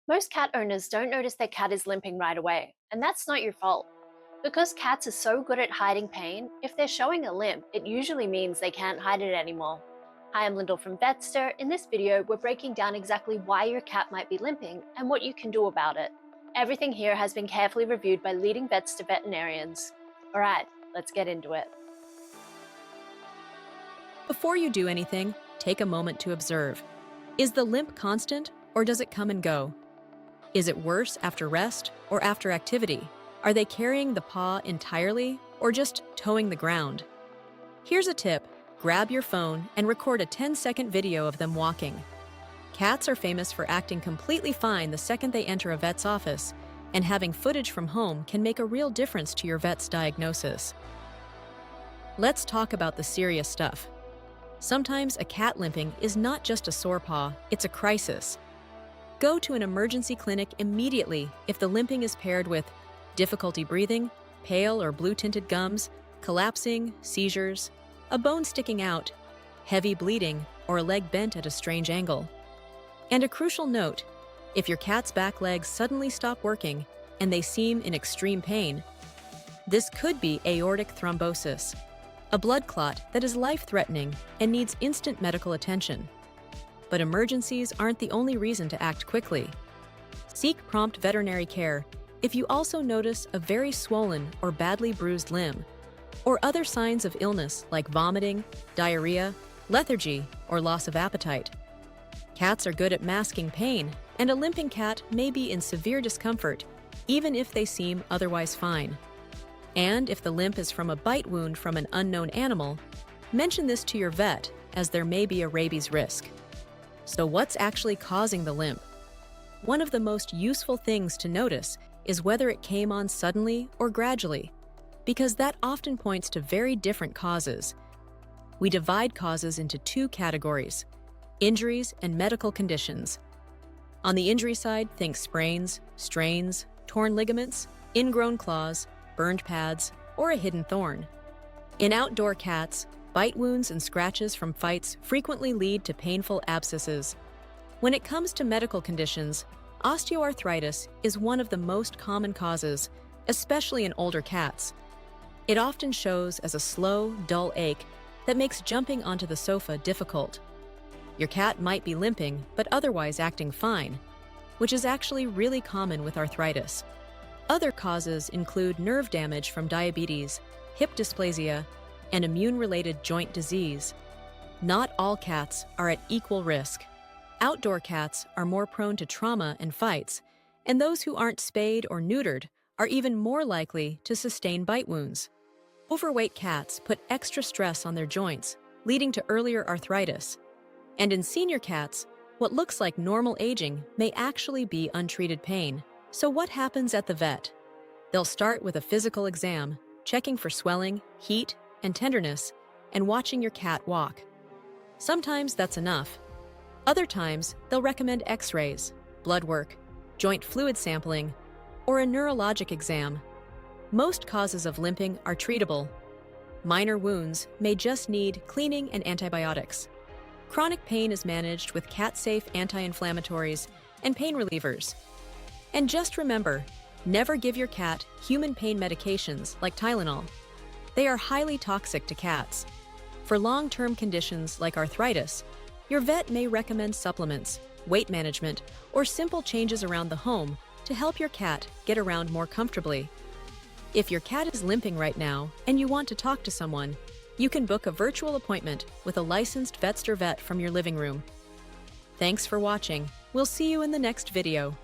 Most cat owners don't notice their cat is limping right away, and that's not your fault. Because cats are so good at hiding pain, if they're showing a limp, it usually means they can't hide it anymore. Hi, I'm Lyndall from Vetster. In this video, we're breaking down exactly why your cat might be limping and what you can do about it. Everything here has been carefully reviewed by leading Vetster veterinarians. Alright, let's get into it. Before you do anything, take a moment to observe. Is the limp constant, or does it come and go? Is it worse after rest or after activity? Are they carrying the paw entirely or just towing the ground? Here's a tip. Grab your phone and record a 10-second video of them walking. Cats are famous for acting completely fine the second they enter a vet's office, and having footage from home can make a real difference to your vet's diagnosis. Let's talk about the serious stuff. Sometimes a cat limping is not just a sore paw, it's a crisis. Go to an emergency clinic immediately if the limping is paired with difficulty breathing, pale or blue-tinted gums, collapsing, seizures, a bone sticking out, heavy bleeding, or a leg bent at a strange angle. And a crucial note, if your cat's back legs suddenly stop working and they seem in extreme pain, this could be aortic thrombosis, a blood clot that is life-threatening and needs instant medical attention. But emergencies aren't the only reason to act quickly. Seek prompt veterinary care if you also notice a very swollen or badly bruised limb, or other signs of illness like vomiting, diarrhea, lethargy, or loss of appetite. Cats are good at masking pain, and a limping cat may be in severe discomfort, even if they seem otherwise fine. And if the limp is from a bite wound from an unknown animal, mention this to your vet, as there may be a rabies risk. So what's actually causing the limp? One of the most useful things to notice is whether it came on suddenly or gradually, because that often points to very different causes. We divide causes into two categories: injuries and medical conditions. On the injury side, think sprains, strains, torn ligaments, ingrown claws, burned pads, or a hidden thorn. In outdoor cats, bite wounds and scratches from fights frequently lead to painful abscesses. When it comes to medical conditions, osteoarthritis is one of the most common causes, especially in older cats. It often shows as a slow, dull ache that makes jumping onto the sofa difficult. Your cat might be limping, but otherwise acting fine, which is actually really common with arthritis. Other causes include nerve damage from diabetes, hip dysplasia, and immune-related joint disease. Not all cats are at equal risk. Outdoor cats are more prone to trauma and fights, and those who aren't spayed or neutered are even more likely to sustain bite wounds. Overweight cats put extra stress on their joints, leading to earlier arthritis. And in senior cats, what looks like normal aging may actually be untreated pain. So what happens at the vet? They'll start with a physical exam, checking for swelling, heat, and tenderness, and watching your cat walk. Sometimes that's enough. Other times, they'll recommend x-rays, blood work, joint fluid sampling, or a neurologic exam. Most causes of limping are treatable. Minor wounds may just need cleaning and antibiotics. Chronic pain is managed with cat-safe anti-inflammatories and pain relievers. And just remember, never give your cat human pain medications like Tylenol. They are highly toxic to cats. For long-term conditions like arthritis, your vet may recommend supplements, weight management, or simple changes around the home to help your cat get around more comfortably. If your cat is limping right now and you want to talk to someone, you can book a virtual appointment with a licensed Vetster vet from your living room. Thanks for watching. We'll see you in the next video.